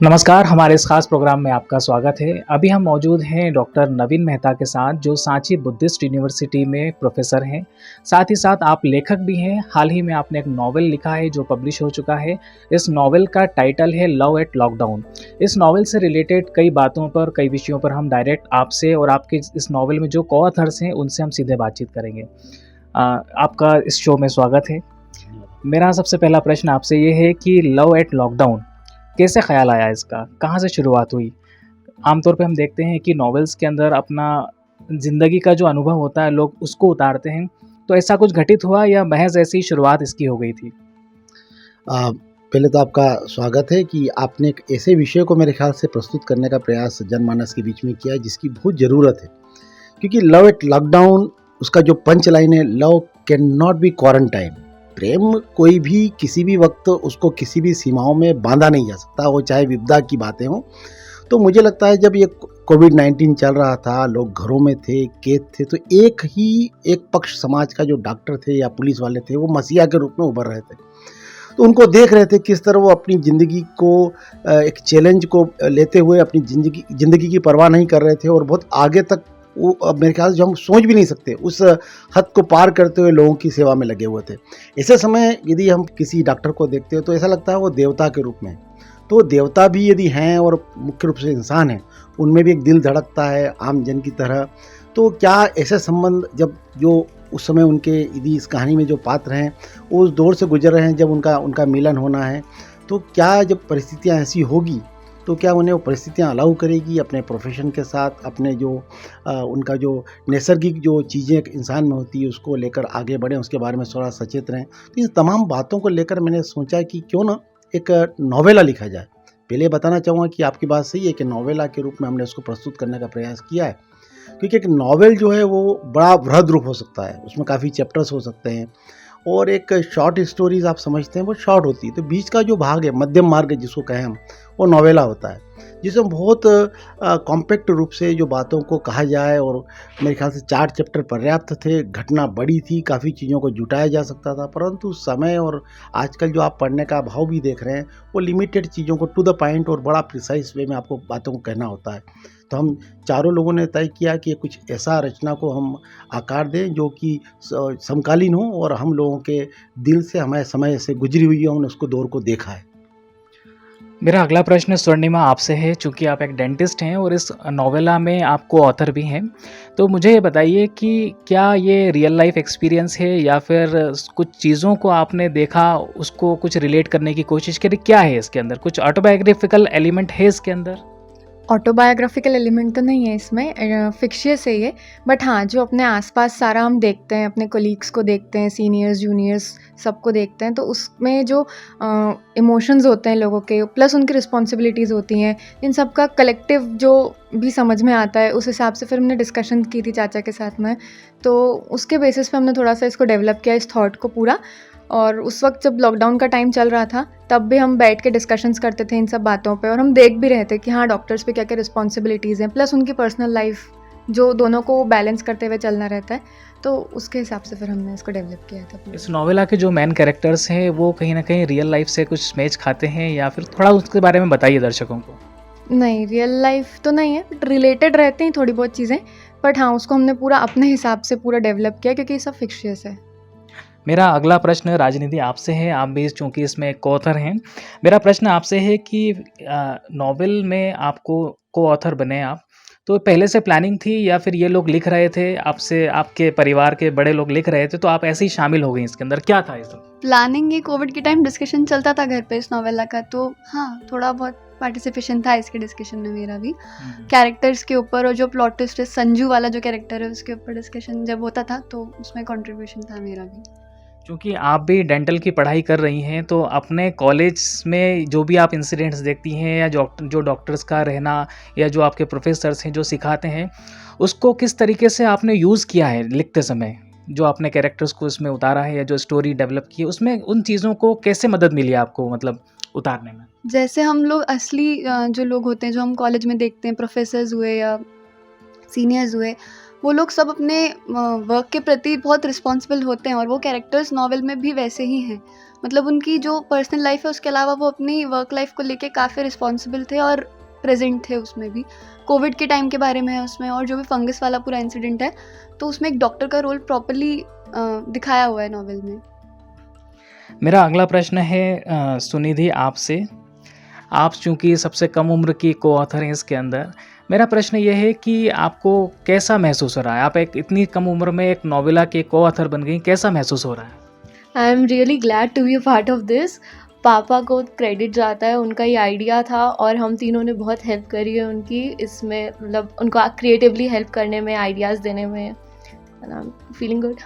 नमस्कार, हमारे इस खास प्रोग्राम में आपका स्वागत है। अभी हम मौजूद हैं डॉक्टर नवीन मेहता के साथ, जो सांची बुद्धिस्ट यूनिवर्सिटी में प्रोफेसर हैं। साथ ही साथ आप लेखक भी हैं। हाल ही में आपने एक नॉवेल लिखा है जो पब्लिश हो चुका है। इस नॉवेल का टाइटल है लव एट लॉकडाउन। इस नॉवेल से रिलेटेड कई बातों पर, कई विषयों पर हम डायरेक्ट आपसे और आपके इस नॉवेल में जो को-ऑथर्स हैं, उनसे हम सीधे बातचीत करेंगे। आपका इस शो में स्वागत है। मेरा सबसे पहला प्रश्न आपसे ये है कि लव एट लॉकडाउन कैसे ख्याल आया इसका? कहाँ से शुरुआत हुई? आमतौर पे हम देखते हैं कि नॉवेल्स के अंदर अपना ज़िंदगी का जो अनुभव होता है, लोग उसको उतारते हैं। तो ऐसा कुछ घटित हुआ या महज़ ऐसे ही शुरुआत इसकी हो गई थी? पहले तो आपका स्वागत है कि आपने एक ऐसे विषय को मेरे ख्याल से प्रस्तुत करने का प्रयास जनमानस के बीच में किया है जिसकी बहुत ज़रूरत है। क्योंकि लव एट लॉकडाउन, उसका जो पंच लाइन है, love can not be quarantine. प्रेम कोई भी किसी भी वक्त उसको किसी भी सीमाओं में बांधा नहीं जा सकता, वो चाहे विपदा की बातें हों। तो मुझे लगता है जब ये कोविड-19 चल रहा था, लोग घरों में थे, कैद थे, तो एक पक्ष समाज का जो डॉक्टर थे या पुलिस वाले थे, वो मसीहा के रूप में उभर रहे थे। तो उनको देख रहे थे किस तरह वो अपनी ज़िंदगी को एक चैलेंज को लेते हुए अपनी ज़िंदगी की परवाह नहीं कर रहे थे और बहुत आगे तक वो मेरे ख्याल से जो हम सोच भी नहीं सकते उस हद को पार करते हुए लोगों की सेवा में लगे हुए थे। ऐसे समय यदि हम किसी डॉक्टर को देखते हैं तो ऐसा लगता है वो देवता के रूप में है। तो देवता भी यदि हैं और मुख्य रूप से इंसान हैं, उनमें भी एक दिल धड़कता है आम जन की तरह। तो क्या ऐसे संबंध जब जो उस समय उनके यदि इस कहानी में जो पात्र हैं वो उस दौर से गुजर रहे हैं जब उनका मिलन होना है, तो क्या जब परिस्थितियाँ ऐसी होगी तो क्या उन्हें वो परिस्थितियाँ अलाउ करेगी अपने प्रोफेशन के साथ, अपने जो उनका जो नैसर्गिक जो चीज़ें एक इंसान में होती है उसको लेकर आगे बढ़ें, उसके बारे में थोड़ा सचेत रहें। तो इन तमाम बातों को लेकर मैंने सोचा कि क्यों ना एक नॉवेला लिखा जाए। पहले बताना चाहूँगा कि आपकी बात सही है कि नॉवेला के रूप में हमने उसको प्रस्तुत करने का प्रयास किया है। क्योंकि एक नॉवेल जो है वो बड़ा वृहद रूप हो सकता है, उसमें काफ़ी चैप्टर्स हो सकते हैं और एक शॉर्ट स्टोरीज़ आप समझते हैं वो शॉर्ट होती है। तो बीच का जो भाग है, मध्यम मार्ग जिसको कहें हम, वो नॉवेला होता है, जिसमें बहुत कॉम्पैक्ट रूप से जो बातों को कहा जाए। और मेरे ख्याल से 4 चैप्टर पर्याप्त थे, घटना बड़ी थी, काफ़ी चीज़ों को जुटाया जा सकता था, परंतु समय और आजकल जो आप पढ़ने का भाव भी देख रहे हैं, वो लिमिटेड चीज़ों को टू द पॉइंट और बड़ा प्रिसाइज वे में आपको बातों को कहना होता है। तो हम चारों लोगों ने तय किया कि कुछ ऐसा रचना को हम आकार दें जो कि समकालीन हो और हम लोगों के दिल से हमारे समय से गुजरी हुई है, हमने उसको दौर को देखा है। मेरा अगला प्रश्न स्वर्णिमा आपसे है, चूँकि आप एक डेंटिस्ट हैं और इस नॉवेला में आप को-ऑथर भी हैं। तो मुझे ये बताइए कि क्या ये रियल लाइफ़ एक्सपीरियंस है या फिर कुछ चीज़ों को आपने देखा, उसको कुछ रिलेट करने की कोशिश करी? क्या है इसके अंदर? कुछ ऑटोबायोग्राफिकल एलिमेंट है इसके अंदर? ऑटोबायोग्राफिकल एलिमेंट तो नहीं है इसमें, फिक्शियस है ये। बट हाँ, जो अपने आसपास सारा हम देखते हैं, अपने कोलीग्स को देखते हैं, सीनियर्स जूनियर्स सबको देखते हैं, तो उसमें जो इमोशंस होते हैं लोगों के, प्लस उनकी रिस्पॉन्सिबिलिटीज़ होती हैं, इन सब का कलेक्टिव जो भी समझ में आता है, उस हिसाब से फिर हमने डिस्कशन की थी चाचा के साथ में। तो उसके बेसिस पे हमने थोड़ा सा इसको डेवलप किया, इस थॉट को पूरा। और उस वक्त जब लॉकडाउन का टाइम चल रहा था, तब भी हम बैठ के डिस्कशंस करते थे इन सब बातों पे, और हम देख भी रहे थे कि हाँ, डॉक्टर्स पे क्या क्या रिस्पॉन्सिबिलिटीज़ हैं, प्लस उनकी पर्सनल लाइफ, जो दोनों को बैलेंस करते हुए चलना रहता है। तो उसके हिसाब से फिर हमने इसको डेवलप किया था पूरा। इस नॉवेला के जो मेन कैरेक्टर्स हैं वो कहीं न कहीं रियल लाइफ़ से कुछ मैच खाते हैं या फिर थोड़ा उसके बारे में बताइए दर्शकों को? नहीं, रियल लाइफ तो नहीं है, बट रिलेटेड रहते हैं थोड़ी बहुत चीज़ें। बट हाँ, उसको हमने पूरा अपने हिसाब से पूरा डेवलप किया, क्योंकि ये सब फिक्शियस है। मेरा अगला प्रश्न राजनिधि आपसे है। आप भी चूँकि इसमें एक को-ऑथर हैं। मेरा प्रश्न आपसे है कि नॉवेल में आपको को-ऑथर बने आप, तो पहले से प्लानिंग थी या फिर ये लोग लिख रहे थे आपसे, आपके परिवार के बड़े लोग लिख रहे थे तो आप ऐसे ही शामिल हो गई इसके अंदर? क्या था ये सब? प्लानिंग ये कोविड के टाइम डिस्कशन चलता था घर पे इस नॉवेला का, तो हाँ, थोड़ा बहुत पार्टिसिपेशन था इसके डिस्कशन में मेरा भी। कैरेक्टर्स के ऊपर और जो प्लॉट ट्विस्ट है, संजू वाला जो कैरेक्टर है उसके ऊपर डिस्कशन जब होता था तो उसमें कंट्रीब्यूशन था मेरा भी। चूँकि आप भी डेंटल की पढ़ाई कर रही हैं, तो अपने कॉलेज में जो भी आप इंसिडेंट्स देखती हैं या जो डॉक्टर्स का रहना या जो आपके प्रोफ़ेसर्स हैं जो सिखाते हैं, उसको किस तरीके से आपने यूज़ किया है लिखते समय? जो आपने कैरेक्टर्स को उसमें उतारा है या जो स्टोरी डेवलप की है, उसमें उन चीज़ों को कैसे मदद मिली आपको, मतलब उतारने में? जैसे हम लोग असली जो लोग होते हैं जो हम कॉलेज में देखते हैं, प्रोफेसर्स हुए या सीनियर्स हुए, वो लोग सब अपने वर्क के प्रति बहुत रिस्पॉन्सिबल होते हैं और वो कैरेक्टर्स नॉवल में भी वैसे ही हैं। मतलब उनकी जो पर्सनल लाइफ है उसके अलावा वो अपनी वर्क लाइफ को लेके काफ़ी रिस्पॉन्सिबल थे और प्रेजेंट थे उसमें भी। कोविड के टाइम के बारे में है उसमें, और जो भी फंगस वाला पूरा इंसिडेंट है तो उसमें एक डॉक्टर का रोल प्रॉपरली दिखाया हुआ है नॉवल में। मेरा अगला प्रश्न है सुनिधि आपसे। आप चूँकि सबसे कम उम्र की को-ऑथर हैं इसके अंदर, मेरा प्रश्न ये है कि आपको कैसा महसूस हो रहा है? आप एक इतनी कम उम्र में एक नोवेला के को-ऑथर बन गई, कैसा महसूस हो रहा है? I am really glad to be a part of this. पापा को क्रेडिट जाता है, उनका ये आइडिया था और हम तीनों ने बहुत हेल्प करी है उनकी इसमें, मतलब उनको क्रिएटिवली हेल्प करने में, आइडियाज़ देने में, and I am feeling good.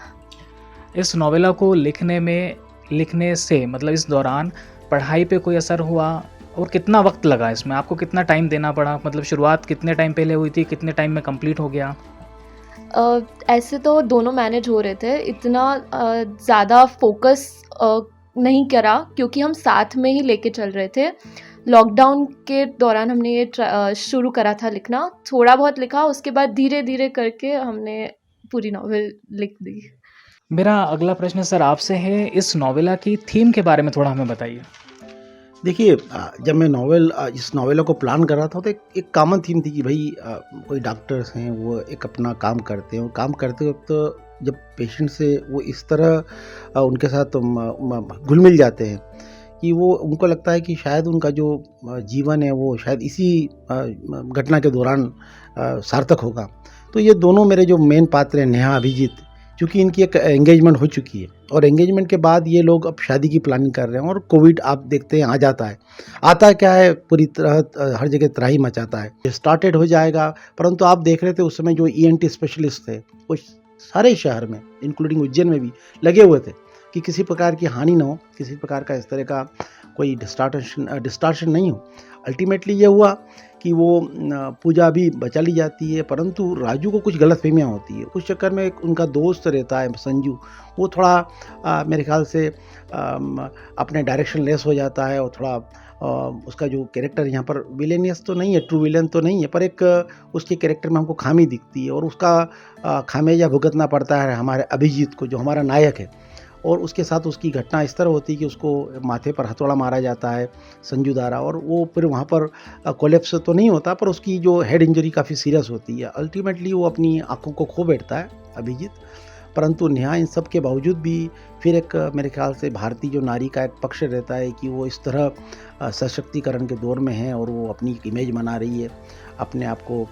इस नोवेला को लिखने से मतलब इस दौरान पढ़ाई पे कोई असर हुआ और कितना वक्त लगा इसमें? आपको कितना टाइम देना पड़ा? मतलब शुरुआत कितने टाइम पहले हुई थी, कितने टाइम में कंप्लीट हो गया? ऐसे तो दोनों मैनेज हो रहे थे, इतना ज़्यादा फोकस नहीं करा क्योंकि हम साथ में ही लेके चल रहे थे। लॉकडाउन के दौरान हमने ये शुरू करा था लिखना, थोड़ा बहुत लिखा, उसके बाद धीरे धीरे करके हमने पूरी नॉवेल लिख दी। मेरा अगला प्रश्न सर आपसे है, इस नोवेला की थीम के बारे में थोड़ा हमें बताइए। देखिए, जब मैं इस नॉवेला को प्लान कर रहा था तो एक कॉमन थीम थी कि भाई कोई डॉक्टर्स हैं, वो एक अपना काम करते हैं और काम करते वक्त जब पेशेंट से वो इस तरह उनके साथ घुल मिल जाते हैं कि वो उनको लगता है कि शायद उनका जो जीवन है वो शायद इसी घटना के दौरान सार्थक होगा। तो ये दोनों मेरे जो मेन पात्र हैं, नेहा, अभिजीत, चूँकि इनकी एक एंगेजमेंट हो चुकी है और एंगेजमेंट के बाद ये लोग अब शादी की प्लानिंग कर रहे हैं और कोविड आप देखते हैं आ जाता है। आता क्या है, पूरी तरह हर जगह त्राही मचाता है। ये स्टार्टेड हो जाएगा, परंतु आप देख रहे थे उस समय जो ENT स्पेशलिस्ट थे वो सारे शहर में इंक्लूडिंग उज्जैन में भी लगे हुए थे कि किसी प्रकार की हानि ना हो, किसी प्रकार का इस तरह का कोई डिस्टार्शन नहीं हो। अल्टीमेटली ये हुआ कि वो पूजा भी बचा ली जाती है, परंतु राजू को कुछ गलतफहमियां होती है। उस चक्कर में एक उनका दोस्त रहता है संजू, वो थोड़ा मेरे ख्याल से अपने डायरेक्शन लेस हो जाता है और थोड़ा उसका जो कैरेक्टर यहाँ पर विलेनियस तो नहीं है, ट्रू विलेन तो नहीं है, पर एक उसके कैरेक्टर में हमको खामी दिखती है और उसका खामियाजा भुगतना पड़ता है हमारे अभिजीत को, जो हमारा नायक है। और उसके साथ उसकी घटना इस तरह होती है कि उसको माथे पर हथौड़ा मारा जाता है संजू द्वारा और वो फिर वहाँ पर कोलेप्स तो नहीं होता, पर उसकी जो हेड इंजरी काफ़ी सीरियस होती है। अल्टीमेटली वो अपनी आंखों को खो बैठता है अभिजीत, परंतु नेहा इन सब के बावजूद भी फिर एक मेरे ख्याल से भारतीय जो नारी का एक पक्ष रहता है कि वो इस तरह सशक्तिकरण के दौर में है और वो अपनी एक इमेज बना रही है, अपने आप को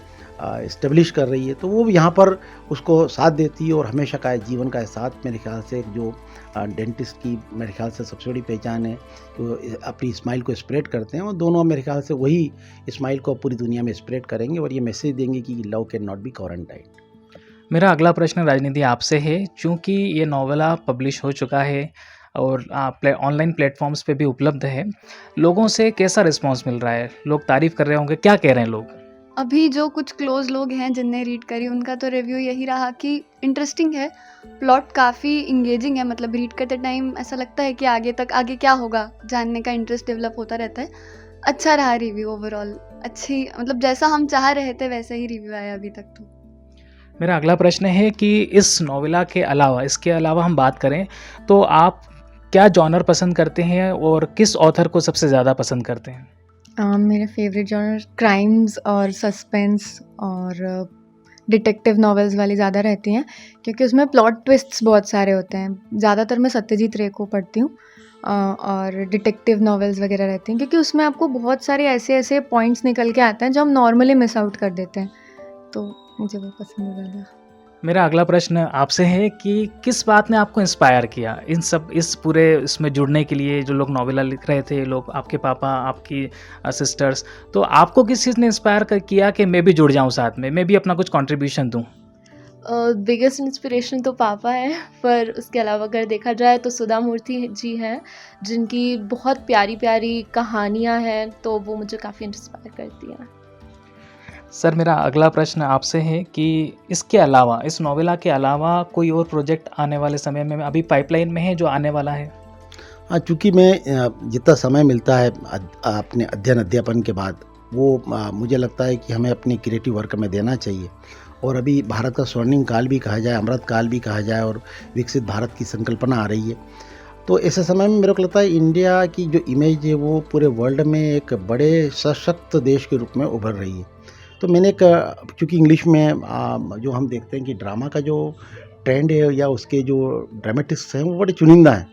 इस्टेब्लिश कर रही है, तो वो यहाँ पर उसको साथ देती है और हमेशा का जीवन का साथ मेरे ख्याल से जो डेंटिस्ट की मेरे ख्याल से सबसे बड़ी पहचान है, तो अपनी स्माइल को स्प्रेड करते हैं और दोनों मेरे ख्याल से वही स्माइल को पूरी दुनिया में स्प्रेड करेंगे और ये मैसेज देंगे कि love can not be quarantine. मेरा अगला प्रश्न राजनीति आपसे है, चूँकि ये नोवेला पब्लिश हो चुका है और ऑनलाइन प्लेटफॉर्म्स पे भी उपलब्ध है, लोगों से कैसा रिस्पांस मिल रहा है? लोग तारीफ़ कर रहे होंगे, क्या कह रहे हैं लोग? अभी जो कुछ क्लोज लोग हैं जिनने रीड करी, उनका तो रिव्यू यही रहा कि इंटरेस्टिंग है, प्लॉट काफ़ी इंगेजिंग है। मतलब रीड करते टाइम ऐसा लगता है कि आगे क्या होगा जानने का इंटरेस्ट डेवलप होता रहता है। अच्छा रहा रिव्यू ओवरऑल, अच्छी, मतलब जैसा हम चाह रहे थे वैसे ही रिव्यू आया अभी तक तो। मेरा अगला प्रश्न है कि इस नोवेला के अलावा, इसके अलावा हम बात करें तो आप क्या जॉनर पसंद करते हैं और किस ऑथर को सबसे ज़्यादा पसंद करते हैं? मेरे फेवरेट जॉनर क्राइम्स और सस्पेंस और डिटेक्टिव नॉवेल्स वाली ज़्यादा रहती हैं क्योंकि उसमें प्लॉट ट्विस्ट्स बहुत सारे होते हैं। ज़्यादातर मैं सत्यजीत रे को पढ़ती हूँ और डिटेक्टिव नॉवेल्स वगैरह रहती हैं क्योंकि उसमें आपको बहुत सारे ऐसे पॉइंट्स निकल के आते हैं जो हम नॉर्मली मिस आउट कर देते हैं, तो मुझे वो पसंद है ज़्यादा। मेरा अगला प्रश्न आपसे है कि किस बात ने आपको इंस्पायर किया इस पूरे इसमें जुड़ने के लिए? जो लोग नोवेला लिख रहे थे, लोग आपके पापा, आपकी सिस्टर्स, तो आपको किस चीज़ ने इंस्पायर किया कि मैं भी जुड़ जाऊं साथ में, मैं भी अपना कुछ कंट्रीब्यूशन दूं? बिगेस्ट इंस्पिरेशन तो पापा है, पर उसके अलावा अगर देखा जाए तो सुधा मूर्ति जी हैं जिनकी बहुत प्यारी प्यारी कहानियाँ हैं, तो वो मुझे काफ़ी इंस्पायर करती हैं। सर मेरा अगला प्रश्न आपसे है कि इसके अलावा, इस नोवेला के अलावा कोई और प्रोजेक्ट आने वाले समय में अभी पाइपलाइन में है जो आने वाला है? हाँ, चूँकि मैं जितना समय मिलता है अपने अध्ययन अध्यापन के बाद वो मुझे लगता है कि हमें अपनी क्रिएटिव वर्क में देना चाहिए और अभी भारत का स्वर्णिम काल भी कहा जाए, अमृत काल भी कहा जाए, और विकसित भारत की संकल्पना आ रही है। तो ऐसे समय में मेरे को लगता है इंडिया की जो इमेज है वो पूरे वर्ल्ड में एक बड़े सशक्त देश के रूप में उभर रही है। तो मैंने एक, चूँकि इंग्लिश में जो हम देखते हैं कि ड्रामा का जो ट्रेंड है या उसके जो ड्रामेटिक्स हैं वो बड़े चुनिंदा हैं।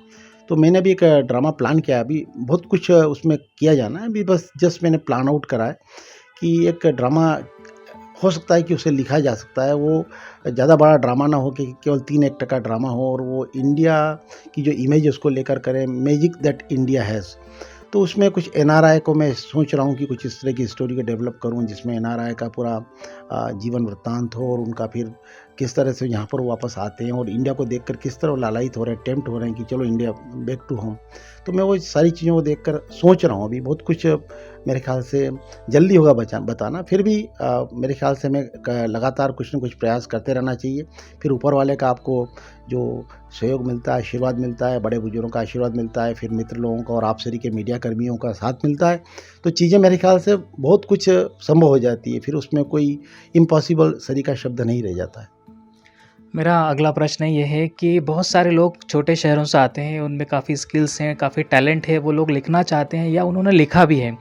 तो मैंने अभी एक ड्रामा प्लान किया है, अभी बहुत कुछ उसमें किया जाना है, अभी बस जस्ट मैंने प्लान आउट करा है कि एक ड्रामा हो सकता है कि उसे लिखा जा सकता है। वो ज़्यादा बड़ा ड्रामा ना हो कि केवल 3 एक्ट का ड्रामा हो, और वो इंडिया की जो इमेज है उसको लेकर करें, मैजिक दैट इंडिया हैज़। तो उसमें कुछ एनआरआई को मैं सोच रहा हूँ कि कुछ इस तरह की स्टोरी को डेवलप करूँ जिसमें एनआरआई का पूरा जीवन वृत्तांत हो, और उनका फिर किस तरह से यहाँ पर वापस आते हैं और इंडिया को देखकर किस तरह वो लालायित हो रहे हैं, टेम्प्ट हो रहे हैं कि चलो इंडिया बैक टू होम। तो मैं वो सारी चीज़ों को देखकर सोच रहा हूँ। अभी बहुत कुछ मेरे ख्याल से जल्दी होगा बताना, फिर भी मेरे ख्याल से मैं लगातार कुछ न कुछ प्रयास करते रहना चाहिए। फिर ऊपर वाले का आपको जो सहयोग मिलता है, आशीर्वाद मिलता है, बड़े बुजुर्गों का आशीर्वाद मिलता है, फिर मित्र लोगों का और आप सभी के मीडिया कर्मियों का साथ मिलता है, तो चीज़ें मेरे ख्याल से बहुत कुछ संभव हो जाती है। फिर उसमें कोई इम्पॉसिबल सरी का शब्द नहीं रह जाता है। मेरा अगला प्रश्न ये है कि बहुत सारे लोग छोटे शहरों से आते हैं, उनमें काफ़ी स्किल्स हैं, काफ़ी टैलेंट है, वो लोग लिखना चाहते हैं या उन्होंने लिखा भी है,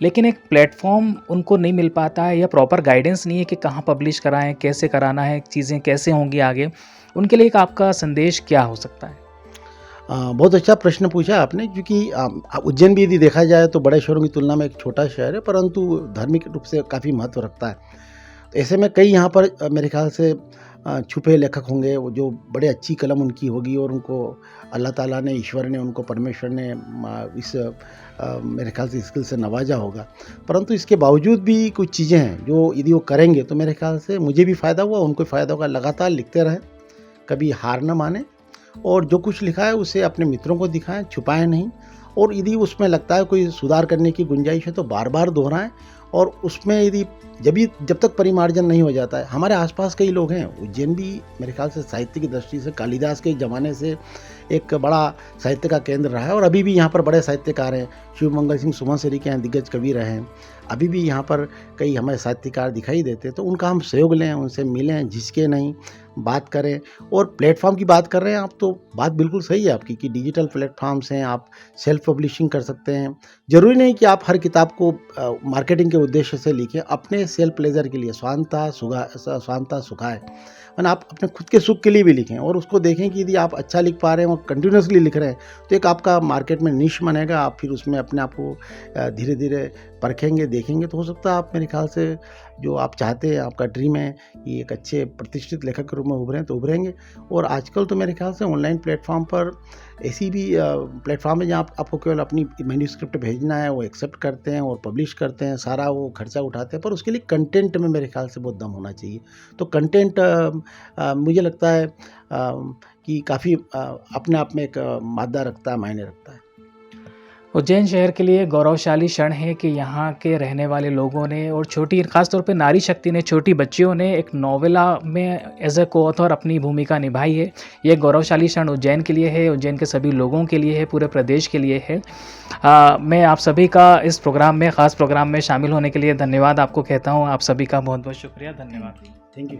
लेकिन एक प्लेटफॉर्म उनको नहीं मिल पाता है या प्रॉपर गाइडेंस नहीं है कि कहाँ पब्लिश कराएं, कैसे कराना है, चीज़ें कैसे होंगी आगे। उनके लिए एक आपका संदेश क्या हो सकता है? बहुत अच्छा प्रश्न पूछा आपने, क्योंकि उज्जैन भी यदि देखा जाए तो बड़े शहरों की तुलना में एक छोटा शहर है, परंतु धार्मिक रूप से काफ़ी महत्व रखता है। तो ऐसे में कई यहाँ पर मेरे ख्याल से छुपे लेखक होंगे, वो जो बड़े अच्छी कलम उनकी होगी और उनको अल्लाह ताला ने, ईश्वर ने, उनको परमेश्वर ने इस मेरे ख्याल से स्किल से नवाजा होगा। परंतु इसके बावजूद भी कुछ चीज़ें हैं जो यदि वो करेंगे तो मेरे ख्याल से मुझे भी फ़ायदा हुआ, उनको फ़ायदा होगा। लगातार लिखते रहें, कभी हार न माने, और जो कुछ लिखा है उसे अपने मित्रों को दिखाएं, छुपाएं नहीं, और यदि उसमें लगता है कोई सुधार करने की गुंजाइश है तो बार बार दोहराएं। और उसमें यदि जब तक परिमार्जन नहीं हो जाता है, हमारे आसपास कई लोग हैं, उज्जैन भी मेरे ख्याल से साहित्य की दृष्टि से कालिदास के ज़माने से एक बड़ा साहित्य का केंद्र रहा है, और अभी भी यहाँ पर बड़े साहित्यकार हैं। शिव मंगल सिंह सुमनसरी के यहाँ दिग्गज कवि रहे हैं, अभी भी यहाँ पर कई हमें साहित्यकार दिखाई देते हैं। तो उनका हम सहयोग लें, उनसे मिलें, झिझके नहीं, बात करें। और प्लेटफॉर्म की बात कर रहे हैं आप, तो बात बिल्कुल सही है आपकी कि डिजिटल प्लेटफॉर्म्स हैं, आप सेल्फ पब्लिशिंग कर सकते हैं। ज़रूरी नहीं कि आप हर किताब को मार्केटिंग के उद्देश्य से लिखें, अपने सेल्फ प्लेजर के लिए, स्वांतः सुखाय, मैंने आप अपने खुद के सुख के लिए भी लिखें, और उसको देखें कि यदि आप अच्छा लिख पा रहे हैं और कंटिन्यूसली लिख रहे हैं तो एक आपका मार्केट में निश बनेगा। आप फिर उसमें अपने आप को धीरे धीरे परखेंगे, देखेंगे, तो हो सकता है आप, मेरे ख्याल से जो आप चाहते हैं, आपका ड्रीम है कि एक अच्छे प्रतिष्ठित लेखक के रूप में उभरें, तो उभरेंगे। और आजकल तो मेरे ख्याल से ऑनलाइन प्लेटफॉर्म पर ऐसी भी प्लेटफॉर्म है जहाँ आपको केवल अपनी मैन्यूस्क्रिप्ट भेजना है, वो एक्सेप्ट करते हैं और पब्लिश करते हैं, सारा वो खर्चा उठाते हैं, पर उसके लिए कंटेंट में मेरे ख्याल से बहुत दम होना चाहिए। तो कंटेंट मुझे लगता है कि काफ़ी अपने आप में एक मायने रखता है। उज्जैन शहर के लिए गौरवशाली क्षण है कि यहाँ के रहने वाले लोगों ने और खासतौर पे नारी शक्ति ने, छोटी बच्चियों ने एक नोवेला में एज ए को-ऑथर अपनी भूमिका निभाई है। ये गौरवशाली क्षण उज्जैन के लिए है, उज्जैन के सभी लोगों के लिए है, पूरे प्रदेश के लिए है। मैं आप सभी का इस प्रोग्राम में, ख़ास प्रोग्राम में शामिल होने के लिए धन्यवाद आपको कहता हूँ। आप सभी का बहुत बहुत शुक्रिया, धन्यवाद। Thank you.